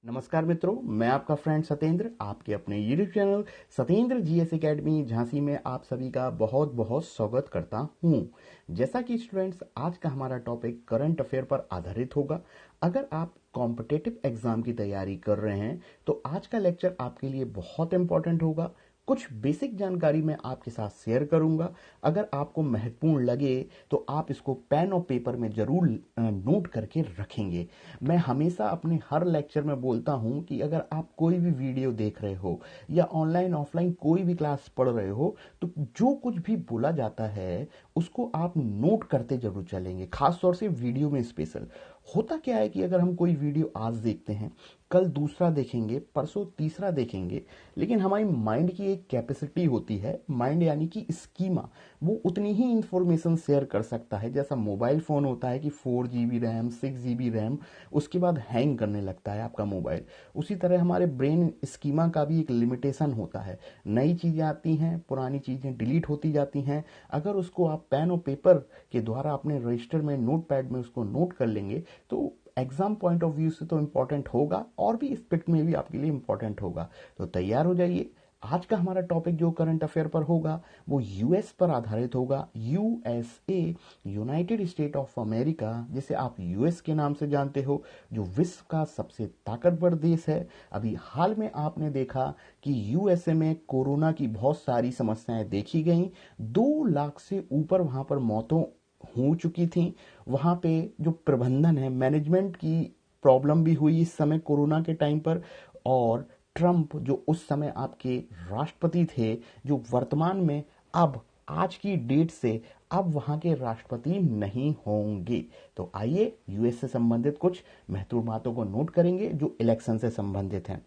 नमस्कार मित्रों, मैं आपका फ्रेंड सत्येंद्र, आपके अपने YouTube channel Satyendra GS academy Jhansi में आप सभी का बहुत बहुत स्वागत करता हूं। जैसा कि स्टूडेंट्स, आज का हमारा टॉपिक करंट अफेयर पर आधारित होगा। अगर आप कॉम्पिटिटिव एग्जाम की तैयारी कर रहे हैं तो आज का लेक्चर आपके लिए बहुत इंपॉर्टेंट होगा। कुछ बेसिक जानकारी मैं आपके साथ शेयर करूंगा। अगर आपको महत्वपूर्ण लगे तो आप इसको पेन और पेपर में जरूर नोट करके रखेंगे। मैं हमेशा अपने हर लेक्चर में बोलता हूं कि अगर आप कोई भी वीडियो देख रहे हो या ऑनलाइन ऑफलाइन कोई भी क्लास पढ़ रहे हो तो जो कुछ भी बोला जाता है उसको आप नोट करते जरूर चलेंगे, खास तौर से वीडियो में स्पेशल। होता क्या है कि अगर हम कोई वीडियो आज देखते हैं, कल दूसरा देखेंगे, परसों तीसरा देखेंगे, लेकिन हमारी माइंड की एक कैपेसिटी होती है, माइंड यानी कि स्कीमा, वो उतनी ही इंफॉर्मेशन शेयर कर सकता है। जैसा मोबाइल फोन होता है कि 4 GB रैम, 6 GB रैम, उसके बाद हैंग करने लगता है आपका मोबाइल। उसी तरह हमारे ब्रेन स्कीमा का भी एक लिमिटेशन होता है। नई चीजें आती हैं, पुरानी चीजें डिलीट होती जाती हैं। अगर उसको आप पेन और पेपर के द्वारा अपने रजिस्टर में, नोट पैड में उसको नोट कर लेंगे तो एग्जाम पॉइंट ऑफ व्यू से तो इंपॉर्टेंट होगा और भी एस्पेक्ट में भी आपके लिए इंपॉर्टेंट होगा। तो तैयार हो जाइए। आज का हमारा टॉपिक जो करंट अफेयर पर होगा वो यूएस पर आधारित होगा। USA, United state of America, जिसे आप यूएस के नाम से जानते हो, जो विश्व का सबसे ताकतवर देश है। अभी हाल में आपने देखा कि यूएसए में कोरोना की बहुत सारी समस्याएं देखी गई। 2 लाख से ऊपर वहां पर मौतों हो चुकी थी। वहां पे जो प्रबंधन है, मैनेजमेंट की प्रॉब्लम भी हुई इस समय कोरोना के टाइम पर। और ट्रंप जो उस समय आपके राष्ट्रपति थे, जो वर्तमान में अब आज की डेट से अब वहां के राष्ट्रपति नहीं होंगे। तो आइए यूएस से संबंधित कुछ महत्वपूर्ण बातों को नोट करेंगे जो इलेक्शन से संबंधित हैं।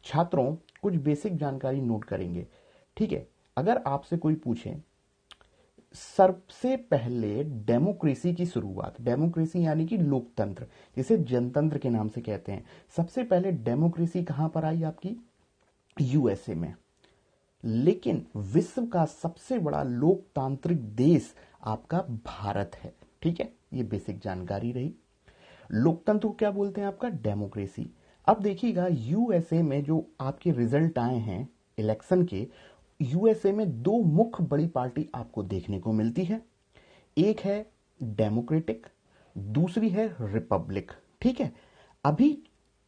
छात्रों, कुछ बेसिक जानकारी नोट करेंगे, ठीक है। अगर आपसे कोई पूछे सबसे पहले डेमोक्रेसी की शुरुआत, डेमोक्रेसी यानी कि लोकतंत्र, जिसे जनतंत्र के नाम से कहते हैं, सबसे पहले डेमोक्रेसी कहां पर आई आपकी? यूएसए में। लेकिन विश्व का सबसे बड़ा लोकतांत्रिक देश आपका भारत है, ठीक है। ये बेसिक जानकारी रही। लोकतंत्र को क्या बोलते हैं? आपका डेमोक्रेसी। अब देखिएगा, यूएसए में जो आपके रिजल्ट आए हैं इलेक्शन के, यूएसए में 2 मुख्य बड़ी पार्टी आपको देखने को मिलती है। एक है डेमोक्रेटिक, दूसरी है रिपब्लिक, ठीक है। अभी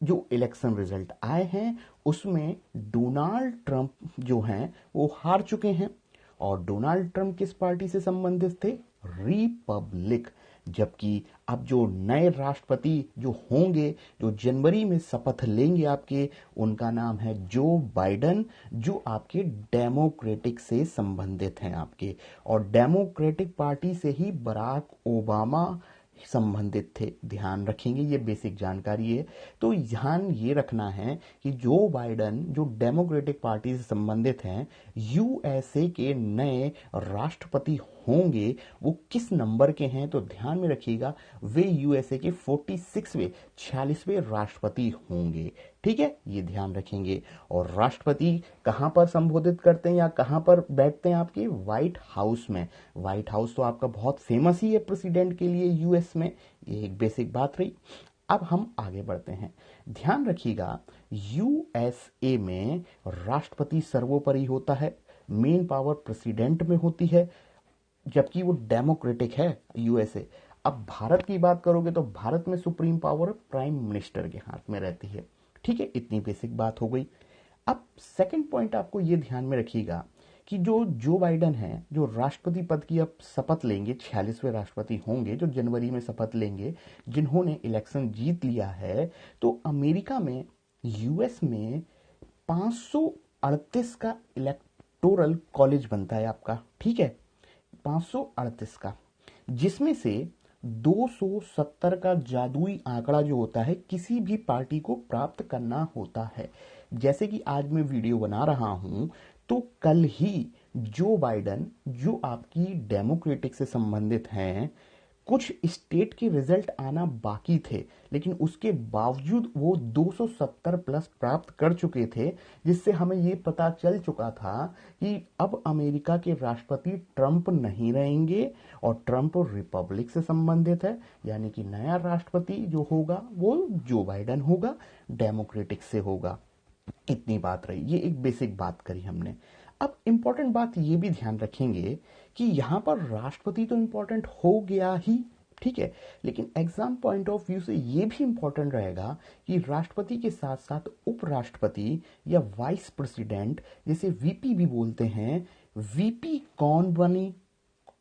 जो इलेक्शन रिजल्ट आए हैं उसमें डोनाल्ड ट्रंप जो हैं वो हार चुके हैं। और डोनाल्ड ट्रंप किस पार्टी से संबंधित थे? रिपब्लिक। जबकि अब जो नए राष्ट्रपति जो होंगे, जो जनवरी में शपथ लेंगे आपके, उनका नाम है जो बाइडन, जो आपके डेमोक्रेटिक से संबंधित हैं आपके। और डेमोक्रेटिक पार्टी से ही बराक ओबामा संबंधित थे। ध्यान रखेंगे, ये बेसिक जानकारी है। तो ध्यान ये रखना है कि जो बाइडन जो डेमोक्रेटिक पार्टी से संबंधित हैं, यूएसए के नए राष्ट्रपति होंगे, वो किस नंबर के हैं? तो ध्यान में रखिएगा, वे यूएसए के 46वें राष्ट्रपति होंगे, ठीक है। ये ध्यान रखेंगे। और राष्ट्रपति कहां पर संबोधित करते हैं या कहां पर बैठते हैं? आपके व्हाइट हाउस में। व्हाइट हाउस तो आपका बहुत फेमस ही है प्रेसिडेंट के लिए यूएस में। ये एक बेसिक बात रही। अब हम आगे बढ़ते हैं। ध्यान रखिएगा, यूएसए में राष्ट्रपति सर्वोपरि होता है, मेन पावर प्रेसिडेंट में होती है, जबकि वो डेमोक्रेटिक है यूएसए। अब भारत की बात करोगे तो भारत में सुप्रीम पावर प्राइम मिनिस्टर के हाथ में रहती है, ठीक है। इतनी बेसिक बात हो गई। अब सेकंड पॉइंट आपको ये ध्यान में रखिएगा कि जो बाइडन है, जो राष्ट्रपति पद की अब शपथ लेंगे, 46वें राष्ट्रपति होंगे जो जनवरी में शपथ लेंगे, जिन्होंने इलेक्शन जीत लिया है, तो अमेरिका में, यूएस में 538 का इलेक्टोरल कॉलेज बनता है आपका, ठीक है। 538 का, जिसमें से 270 का जादुई आंकड़ा जो होता है किसी भी पार्टी को प्राप्त करना होता है। जैसे कि आज मैं वीडियो बना रहा हूं तो कल ही जो बाइडन, जो आपकी डेमोक्रेटिक से संबंधित हैं, कुछ स्टेट के रिजल्ट आना बाकी थे, लेकिन उसके बावजूद वो 270 प्लस प्राप्त कर चुके थे, जिससे हमें ये पता चल चुका था कि अब अमेरिका के राष्ट्रपति ट्रंप नहीं रहेंगे और ट्रंप रिपब्लिक से संबंधित है, यानी कि नया राष्ट्रपति जो होगा वो जो बाइडेन होगा, डेमोक्रेटिक से होगा। इतनी बात रही, ये एक बेसिक बात करी हमने। अब इंपॉर्टेंट बात ये भी ध्यान रखेंगे कि यहां पर राष्ट्रपति तो इंपॉर्टेंट हो गया ही, ठीक है, लेकिन एग्जाम पॉइंट ऑफ व्यू से ये भी इंपॉर्टेंट रहेगा कि राष्ट्रपति के साथ साथ उपराष्ट्रपति या वाइस प्रेसिडेंट, जिसे वीपी भी बोलते हैं, वीपी कौन बनी,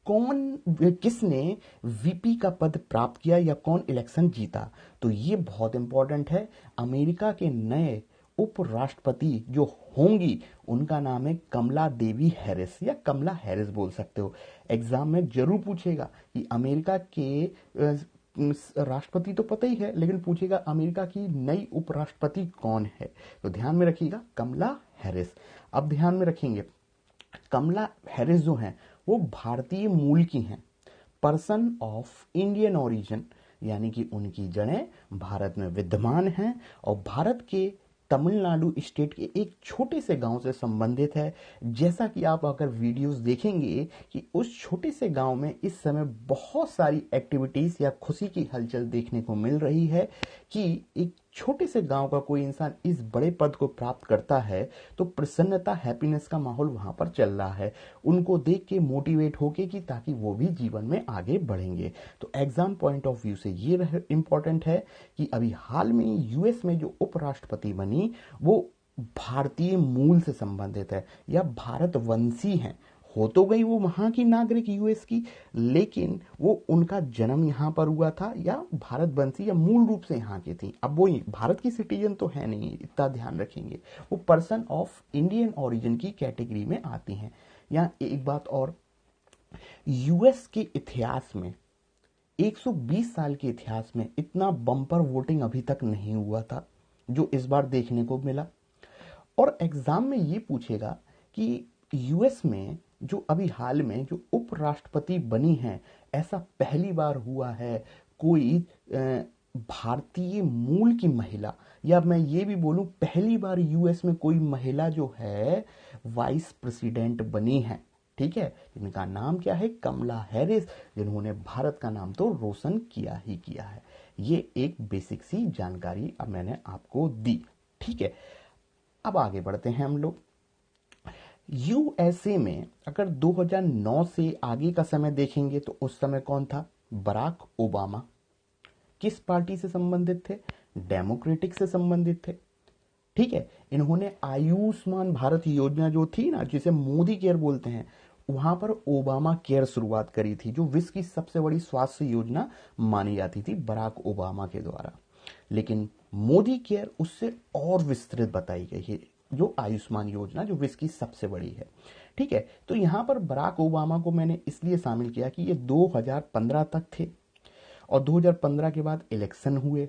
किसने वीपी का पद प्राप्त किया या कौन इलेक्शन जीता। तो ये बहुत इंपॉर्टेंट है। अमेरिका के नए उपराष्ट्रपति जो होंगी उनका नाम है कमला देवी हैरिस, या कमला हैरिस बोल सकते हो। एग्जाम में जरूर पूछेगा कि अमेरिका के राष्ट्रपति तो पता ही है, लेकिन पूछेगा अमेरिका की नई उपराष्ट्रपति कौन है, तो ध्यान में रखिएगा कमला हैरिस। अब ध्यान में रखेंगे कमला हैरिस जो हैं वो भारतीय मूल की हैं, पर्सन ऑफ इंडियन ओरिजिन, यानी कि उनकी जड़ें भारत में विद्यमान हैं और भारत के तमिलनाडु स्टेट के एक छोटे से गांव से संबंधित है। जैसा कि आप अगर वीडियोस देखेंगे कि उस छोटे से गांव में इस समय बहुत सारी एक्टिविटीज या खुशी की हलचल देखने को मिल रही है कि एक छोटे से गांव का कोई इंसान इस बड़े पद को प्राप्त करता है, तो प्रसन्नता, हैप्पीनेस का माहौल वहां पर चल रहा है। उनको देख के मोटिवेट होके कि ताकि वो भी जीवन में आगे बढ़ेंगे। तो एग्जाम पॉइंट ऑफ व्यू से ये इंपॉर्टेंट है कि अभी हाल में यूएस में जो उपराष्ट्रपति बनी वो भारतीय मूल से संबंधित है या भारतवंशी है। हो तो गई वो वहां की नागरिक यूएस की, लेकिन वो उनका जन्म यहां पर हुआ था या भारतवंशी या मूल रूप से यहां की थी। अब वो भारत की सिटीजन तो है नहीं, इतना ध्यान रखेंगे। वो पर्सन ऑफ इंडियन ओरिजिन की कैटेगरी में आती हैं। यहाँ एक बात और, यूएस के इतिहास में 120 साल के इतिहास में इतना बम्पर वोटिंग अभी तक नहीं हुआ था जो इस बार देखने को मिला। और एग्जाम में ये पूछेगा कि यूएस में जो अभी हाल में जो उपराष्ट्रपति बनी है, ऐसा पहली बार हुआ है कोई भारतीय मूल की महिला, या मैं ये भी बोलूं पहली बार यूएस में कोई महिला जो है वाइस प्रेसिडेंट बनी है, ठीक है, जिनका नाम क्या है, कमला हैरिस, जिन्होंने भारत का नाम तो रोशन किया ही किया है। ये एक बेसिक सी जानकारी अब मैंने आपको दी, ठीक है। अब आगे बढ़ते हैं हम लोग। यूएसए में अगर 2009 से आगे का समय देखेंगे तो उस समय कौन था, बराक ओबामा। किस पार्टी से संबंधित थे, डेमोक्रेटिक से संबंधित थे, ठीक है। इन्होंने आयुष्मान भारत योजना जो थी ना, जिसे मोदी केयर बोलते हैं, वहां पर ओबामा केयर शुरुआत करी थी, जो विश्व की सबसे बड़ी स्वास्थ्य योजना मानी जाती थी बराक ओबामा के द्वारा। लेकिन मोदी केयर उससे और विस्तृत बताई गई है, जो आयुष्मान योजना जो विश्व की सबसे बड़ी है, ठीक है। तो यहां पर बराक ओबामा को मैंने इसलिए शामिल किया कि ये 2015 तक थे और 2015 के बाद इलेक्शन हुए,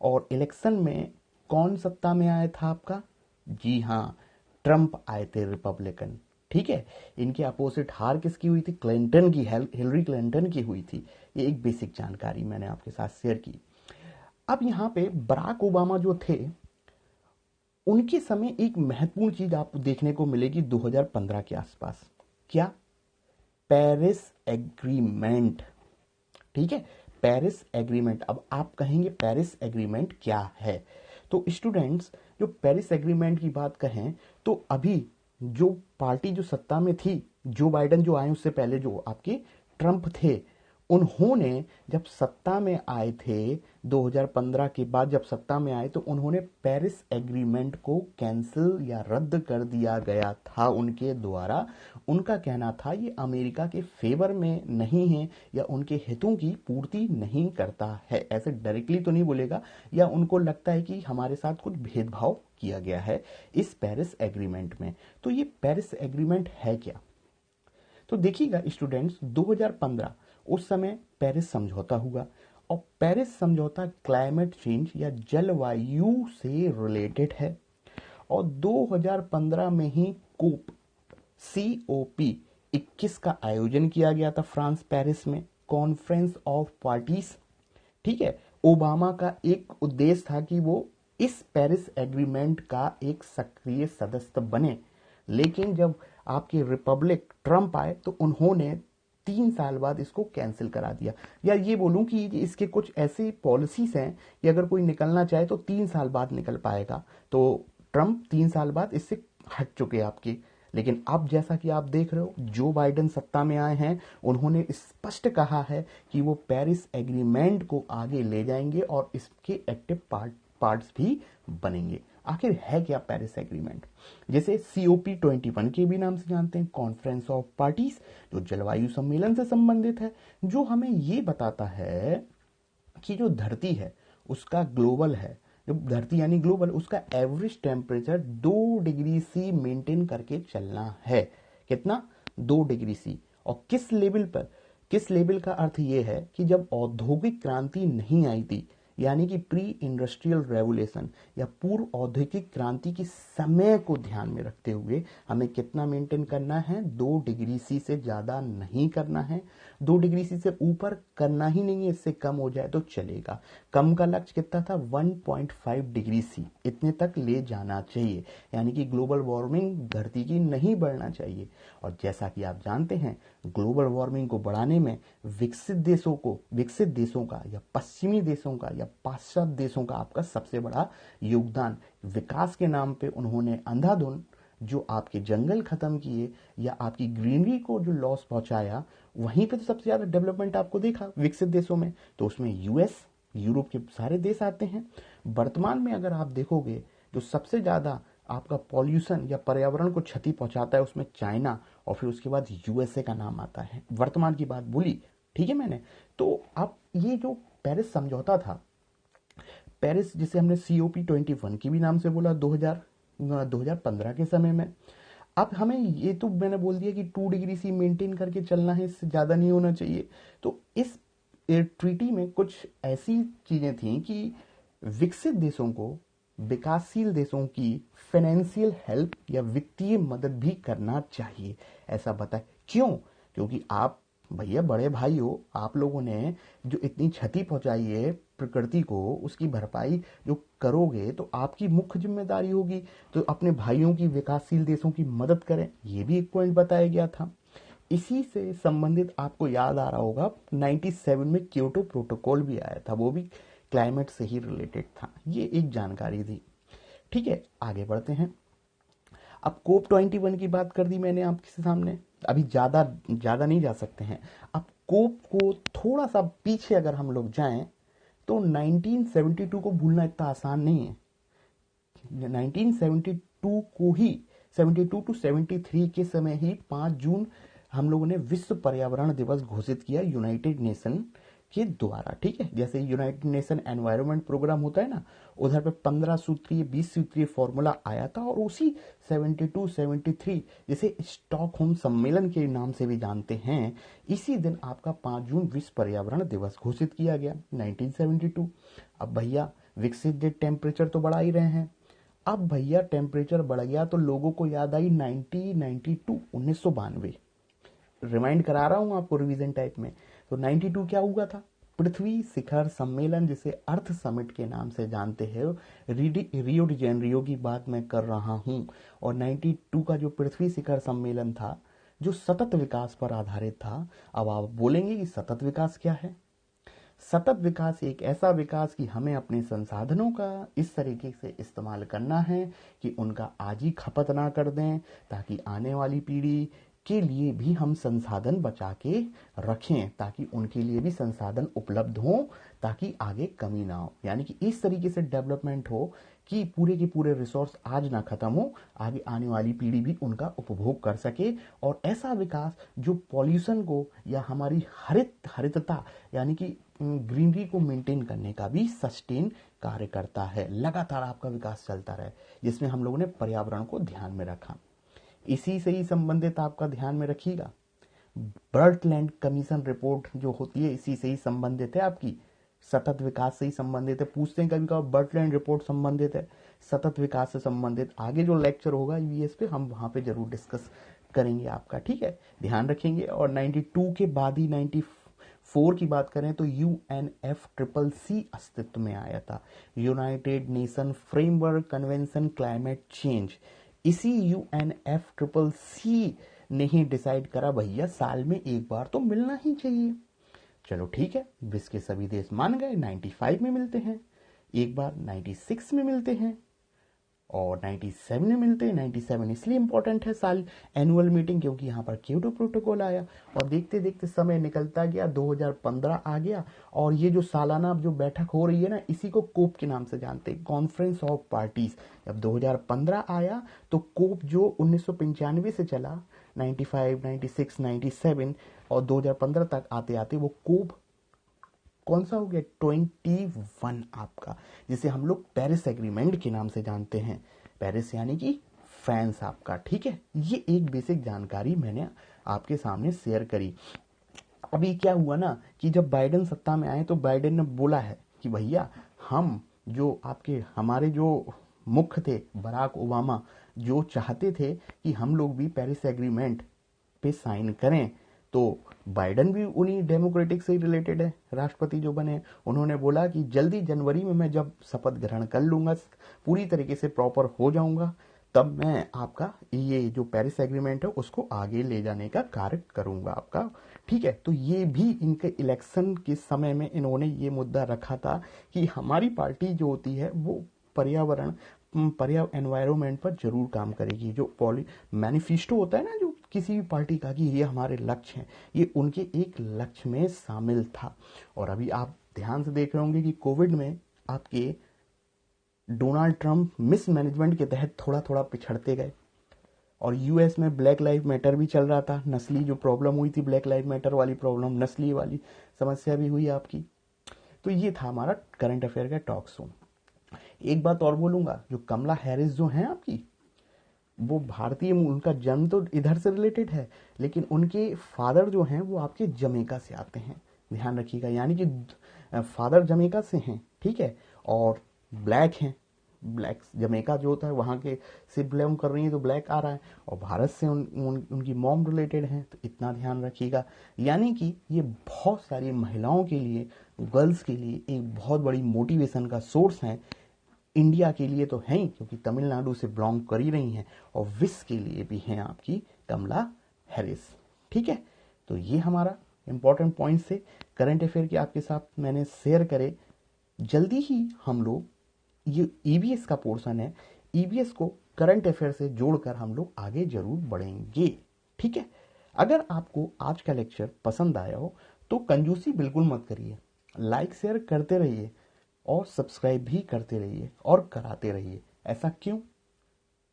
और इलेक्शन में कौन सत्ता में आया था आपका, जी हाँ, ट्रंप आए थे, रिपब्लिकन, ठीक है। इनके अपोजिट हार किसकी हुई थी, क्लिंटन की, हिलरी क्लिंटन की हुई थी। ये एक बेसिक जानकारी मैंने आपके साथ शेयर की। अब यहां पे बराक ओबामा जो थे उनके समय एक महत्वपूर्ण चीज आपको देखने को मिलेगी 2015 के आसपास, क्या, पेरिस एग्रीमेंट, ठीक है, पेरिस एग्रीमेंट। अब आप कहेंगे पेरिस एग्रीमेंट क्या है, तो स्टूडेंट्स जो पेरिस एग्रीमेंट की बात कहें तो अभी जो पार्टी जो सत्ता में थी, जो बाइडेन जो आए उससे पहले जो आपके ट्रंप थे, उन्होंने जब सत्ता में आए थे 2015 के बाद जब सत्ता में आए तो उन्होंने पेरिस एग्रीमेंट को कैंसिल या रद्द कर दिया गया था उनके द्वारा। उनका कहना था ये अमेरिका के फेवर में नहीं है या उनके हितों की पूर्ति नहीं करता है, ऐसे डायरेक्टली तो नहीं बोलेगा, या उनको लगता है कि हमारे साथ कुछ भेदभाव किया गया है इस पेरिस एग्रीमेंट में। तो ये पेरिस एग्रीमेंट है क्या, तो देखिएगा स्टूडेंट्स, 2015 उस समय पेरिस समझौता हुआ और पेरिस समझौता क्लाइमेट चेंज या जलवायु से रिलेटेड है। और 2015 में ही COP 21 का आयोजन किया गया था फ्रांस पेरिस में, कॉन्फ्रेंस ऑफ पार्टीज। ठीक है, ओबामा का एक उद्देश्य था कि वो इस पेरिस एग्रीमेंट का एक सक्रिय सदस्य बने, लेकिन जब आपके रिपब्लिक ट्रंप आए तो उन्होंने 3 साल बाद इसको कैंसिल करा दिया। या ये बोलूं कि इसके कुछ ऐसी पॉलिसीज हैं कि अगर कोई निकलना चाहे तो 3 साल बाद निकल पाएगा। तो ट्रंप 3 साल बाद इससे हट चुके आपके। लेकिन अब जैसा कि आप देख रहे हो, जो बाइडेन सत्ता में आए हैं, उन्होंने स्पष्ट कहा है कि वो पेरिस एग्रीमेंट को आगे ले जाएंगे और इसके एक्टिव पार्ट्स भी बनेंगे। आखिर है क्या पेरिस एग्रीमेंट, जिसे COP21 के भी नाम से जानते हैं, कॉन्फ्रेंस ऑफ पार्टीज, जो जलवायु सम्मेलन से संबंधित है, जो हमें ये बताता है कि जो धरती है उसका ग्लोबल है, जो धरती यानी ग्लोबल, उसका average temperature 2 degree C maintain करके चलना है। कितना? 2 डिग्री सी। और किस लेवल पर? किस लेवल का अर्थ ये है कि जब औद्योगिक क्रांति नहीं आई थी, यानी कि प्री इंडस्ट्रियल रेवोल्यूशन या पूर्व औद्योगिक क्रांति की समय को ध्यान में रखते हुए हमें कितना मेंटेन करना है? 2 डिग्री सी से ज्यादा नहीं करना है, 2 डिग्री सी से ऊपर करना ही नहीं है, इससे कम हो जाए तो चलेगा। कम का लक्ष्य कितना था? 1.5 डिग्री सी, इतने तक ले जाना चाहिए, यानी कि ग्लोबल वार्मिंग धरती की नहीं बढ़ना चाहिए। और जैसा कि आप जानते हैं, ग्लोबल वार्मिंग को बढ़ाने में विकसित देशों का या पश्चिमी देशों का या पाश्चात्य देशों का आपका सबसे बड़ा योगदान। विकास के नाम पे उन्होंने अंधाधुन जो आपके जंगल खत्म किए या आपकी ग्रीनरी को जो लॉस पहुंचाया, वहीं पे तो सबसे ज्यादा डेवलपमेंट आपको देखा विकसित देशों में, तो उसमें यूएस, यूरोप के सारे देश आते हैं। वर्तमान में अगर आप देखोगे तो सबसे ज्यादा आपका पॉल्यूशन या पर्यावरण को क्षति पहुंचाता है, उसमें चाइना और फिर उसके बाद यूएसए का नाम आता है। वर्तमान की बात बोली, ठीक है मैंने। तो अब ये जो पेरिस समझौता था, पेरिस जिसे हमने COP21 के भी नाम से बोला 2015 के समय में, अब हमें ये तो मैंने बोल दिया कि 2 डिग्री सी मेंटेन करके चलना है, इससे ज्यादा नहीं होना चाहिए। तो इस ट्रीटी में कुछ ऐसी चीजें थी कि विकसित देशों को विकासशील देशों की फाइनेंशियल हेल्प या वित्तीय मदद भी करना चाहिए, ऐसा बताए। क्यों? क्योंकि आप भैया बड़े भाई हो, आप लोगों ने जो इतनी क्षति पहुंचाई है प्रकृति को, उसकी भरपाई जो करोगे तो आपकी मुख्य जिम्मेदारी होगी। तो अपने भाइयों की, विकासशील देशों की मदद करें, ये भी एक पॉइंट बताया गया था। इसी से संबंधित आपको याद आ रहा होगा 97 में क्योटो प्रोटोकॉल भी आया था, वो भी क्लाइमेट से ही रिलेटेड था। ये एक जानकारी थी। ठीक है, आगे बढ़ते हैं। अब COP21 की बात कर दी मैंने आपके सामने, अभी ज्यादा नहीं जा सकते हैं। अब कोप को थोड़ा सा पीछे अगर हम लोग जाएं तो 1972 को भूलना इतना आसान नहीं है। 1972 को ही, 72 टू 73 के समय ही 5 जून हम लोगों ने विश्व पर्यावरण दिवस घोषित किया यूनाइटेड नेशन के द्वारा। ठीक है, जैसे यूनाइटेड नेशन एनवायरनमेंट प्रोग्राम होता है ना, उधर पे 15 सूत्रीय 20 सूत्रीय फॉर्मूला आया था, और उसी 72 73 जिसे स्टॉकहोम सम्मेलन के नाम से भी जानते हैं, इसी दिन आपका 5 जून विश्व पर्यावरण दिवस घोषित किया गया 1972। अब भैया विकसित टेम्परेचर तो बढ़ा ही रहे हैं। अब भैया टेम्परेचर बढ़ गया तो लोगों को याद आई 1992 रिमाइंड करा रहा हूं आपको रिवीजन टाइप में। तो 92 क्या हुआ था? पृथ्वी शिखर सम्मेलन, जिसे अर्थ समिट के नाम से जानते हैं। रियो डी जेनेरियो की बात मैं कर रहा हूं। और 92 का जो पृथ्वी शिखर सम्मेलन था, जो सतत विकास पर आधारित था। अब आप बोलेंगे कि सतत विकास क्या है? सतत विकास एक ऐसा विकास कि हमें अपने संसाधनों का इस तरीके से इस्तेमाल करना है कि उनका आज ही खपत ना कर दें, ताकि आने वाली पीढ़ी के लिए भी हम संसाधन बचा के रखें, ताकि उनके लिए भी संसाधन उपलब्ध हो, ताकि आगे कमी ना हो। यानी कि इस तरीके से डेवलपमेंट हो कि पूरे के पूरे रिसोर्स आज ना खत्म हो, आगे आने वाली पीढ़ी भी उनका उपभोग कर सके। और ऐसा विकास जो पॉल्यूशन को या हमारी हरितता यानी कि ग्रीनरी को मेंटेन करने का भी सस्टेन कार्य करता है। लगातार आपका विकास चलता रहे, जिसमें हम लोगों ने पर्यावरण को ध्यान में रखा। इसी से ही संबंधित आपका ध्यान में रखिएगा, बर्टलैंड कमीशन रिपोर्ट जो होती है, इसी से ही संबंधित है, आपकी सतत विकास से ही संबंधित है। पूछते हैं कभी कभी बर्टलैंड रिपोर्ट संबंधित है सतत विकास से संबंधित। आगे जो लेक्चर होगा यूएस पे, हम वहां पे जरूर डिस्कस करेंगे आपका। ठीक है, ध्यान रखेंगे। और 92 के बाद ही 4 की बात करें तो UNFCCC अस्तित्व में आया था, United nation framework convention climate change. इसी UNFCCC ने ही डिसाइड करा भैया साल में एक बार तो मिलना ही चाहिए। चलो ठीक है, विश्व के सभी देश मान गए, 95 में मिलते हैं, एक बार 96 में मिलते हैं और 97 में मिलते हैं। 97 इसलिए इंपॉर्टेंट है साल एनुअल मीटिंग क्योंकि यहाँ पर क्योटो प्रोटोकॉल आया और देखते देखते समय निकलता गया, 2015 आ गया और ये जो सालाना जो बैठक हो रही है ना, इसी को कोप के नाम से जानते हैं, कॉन्फ्रेंस ऑफ पार्टीज। जब 2015 आया तो कोप जो 1995 से चला, 95, 96, 97 और 2015 तक आते आते वो कोप कौन सा हो गया, 21 आपका, जिसे हम लोग पेरिस एग्रीमेंट के नाम से जानते हैं। पेरिस यानी कि फ्रांस आपका, ठीक है। ये एक बेसिक जानकारी मैंने आपके सामने शेयर करी। अभी क्या हुआ ना कि जब बाइडेन सत्ता में आए तो बाइडेन ने बोला है कि भैया हम जो हमारे जो मुख्य थे बराक ओबामा, जो चाहते थे कि हम लोग भी पेरिस एग्रीमेंट पे साइन करें, तो बाइडेन भी उन्हीं डेमोक्रेटिक से रिलेटेड है, राष्ट्रपति जो बने। उन्होंने बोला कि जल्दी जनवरी में मैं जब शपथ ग्रहण कर लूंगा, पूरी तरीके से प्रॉपर हो जाऊंगा, तब मैं आपका ये जो पेरिस एग्रीमेंट है उसको आगे ले जाने का कार्य करूंगा आपका, ठीक है। तो ये भी इनके इलेक्शन के समय में इन्होंने ये मुद्दा रखा था कि हमारी पार्टी जो होती है वो पर्यावरण एनवायरमेंट पर जरूर काम करेगी। जो मैनिफेस्टो होता है ना जो किसी भी पार्टी का कि ये हमारे लक्ष्य हैं, ये उनके एक लक्ष्य में शामिल था। और अभी आप ध्यान से देख रहे होंगे कि कोविड में आपके डोनाल्ड ट्रंप मिसमैनेजमेंट के तहत थोड़ा थोड़ा पिछड़ते गए और यूएस में ब्लैक लाइव मैटर भी चल रहा था, नस्ली जो प्रॉब्लम हुई थी, ब्लैक लाइव मैटर वाली प्रॉब्लम, नस्ली वाली समस्या भी हुई आपकी। तो ये था हमारा करंट अफेयर का टॉक शो। एक बात और बोलूंगा, जो कमला हैरिस जो है आपकी, वो भारतीय, उनका जन्म तो इधर से रिलेटेड है, लेकिन उनके फादर जो हैं वो आपके जमैका से आते हैं, ध्यान रखिएगा, यानी कि फादर जमैका से हैं, ठीक है, और ब्लैक हैं, ब्लैक जमैका जो होता है वहाँ के से बिलोंग कर रही है तो ब्लैक आ रहा है, और भारत से उनकी मॉम रिलेटेड हैं, तो इतना ध्यान रखिएगा। यानी कि ये बहुत सारी महिलाओं के लिए, गर्ल्स के लिए एक बहुत बड़ी मोटिवेशन का सोर्स है। इंडिया के लिए तो है ही क्योंकि तमिलनाडु से बिलोंग कर ही रही हैं, और विश्व के लिए भी हैं आपकी कमला हैरिस, ठीक है। तो ये हमारा इंपॉर्टेंट पॉइंट से करंट अफेयर के आपके साथ मैंने शेयर करे। जल्दी ही हम लोग ये ईवीएस का पोर्शन है, ईवीएस को करंट अफेयर से जोड़कर हम लोग आगे जरूर बढ़ेंगे, ठीक है। अगर आपको आज का लेक्चर पसंद आया हो तो कंजूसी बिल्कुल मत करिए, लाइक शेयर करते रहिए और सब्सक्राइब भी करते रहिए और कराते रहिए। ऐसा क्यों?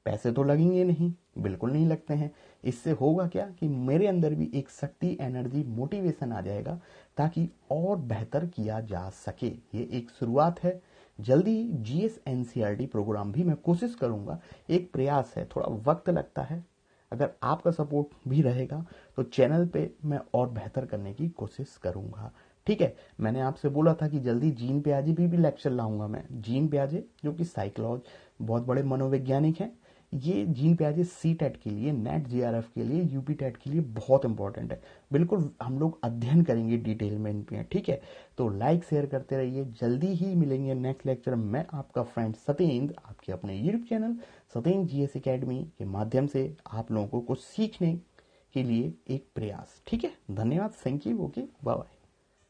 पैसे तो लगेंगे नहीं, बिल्कुल नहीं लगते हैं। इससे होगा क्या कि मेरे अंदर भी एक शक्ति, एनर्जी, मोटिवेशन आ जाएगा ताकि और बेहतर किया जा सके। ये एक शुरुआत है, जल्दी जीएस एनसीईआरटी प्रोग्राम भी मैं कोशिश करूंगा, एक प्रयास है, थोड़ा वक्त लगता है। अगर आपका सपोर्ट भी रहेगा तो चैनल पे मैं और बेहतर करने की कोशिश करूंगा, ठीक है। मैंने आपसे बोला था कि जल्दी जीन प्याजे भी लेक्चर लाऊंगा मैं। जीन प्याजे जो कि साइकोलॉज बहुत बड़े मनोवैज्ञानिक हैं, ये जीन प्याजे सीटेट के लिए, नेट जीआरएफ के लिए, यूपी टेट के लिए बहुत इंपॉर्टेंट है। बिल्कुल हम लोग अध्ययन करेंगे डिटेल में इन पे, ठीक है। तो लाइक शेयर करते रहिए, जल्दी ही मिलेंगे नेक्स्ट लेक्चर। मैं आपका फ्रेंड सत्येंद्र, आपके अपने YouTube channel Satyendra GS academy के माध्यम से आप लोगों को सीखने के लिए एक प्रयास, ठीक है। धन्यवाद, thank you, okay, bye bye.